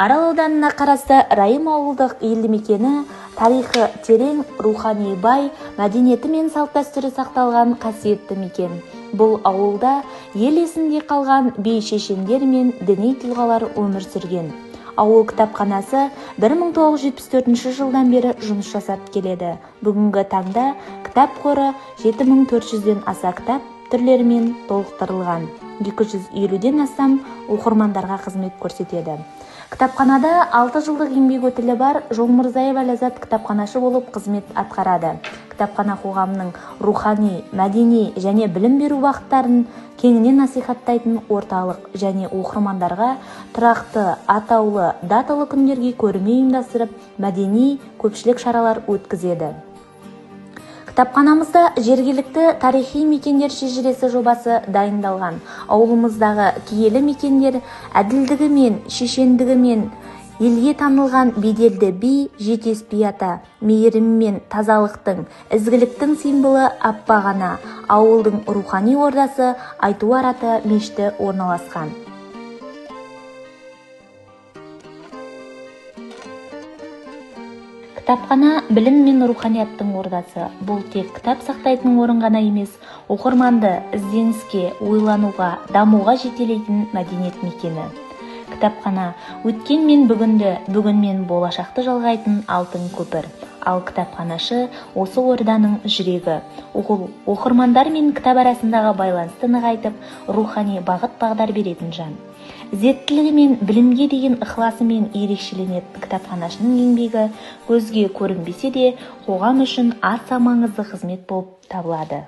Арал ауданына қарасты Райым ауылдық елді мекені тарихы терең, рухани бай, мәдениеті мен салт-дәстүрі сақталған қасиетті мекен. Бұл ауылда ел есінде қалған би шешендер мен діни тұлғалар өмір сүрген. Ауыл кітапханасы 1974 жылдан бері жұмыс жасап келеді. Бүгінгі таңда кітап қоры 7400-ден аса кітап түрлерімен толықтырылған. 250-ден астам оқырмандарға қызмет көрсетеді. Кітапханада 6 жылдық еңбек өтілі бар Жолмырзаева Ләззат кітапханашы болып қызмет атқарады. Кітапхана қоғамның рухани, мәдени және білім беру бағыттарын кеңінен насихаттайтын орталық және оқырмандарға тұрақты, атаулы, даталы күндерге көрме ұйымдастырып, мәдени көпшілік шаралар өткізеді. Кітапханамызда жергілікті тарихи мекендер шежіресі жобасы дайындалған. Ауылымыздағы киелі мекендер әділдігімен, шешендігімен елге танылған беделді би Жетес би ата, мейірім мен тазалықтың, ізгіліктің символы Аппағана, ауылдың рухани ордасы Айтуар ата мешіті орналасқан. Кітапхана білім мен руханияттың ордасы. Бұл тек кітап сақтайтын орын ғана емес, оқырманды ізденіске, ойлануға, дамуға жетелейтін мәдениет мекені. Кітапхана өткен мен бүгінді, бүгін мен болашақты жалғайтын алтын көпір. Ал кітапханашы осы орданың жүрегі. Ол оқырмандар мен кітап арасындағы байланысты нығайтып, рухани бағыт-бағдар беретін жан. Ізеттілігі мен білімге деген ықыласымен ерекшеленетін кітапханашының еңбегі көзге көрінбесе де, қоғам үшін аса маңызды қызмет болып табылады.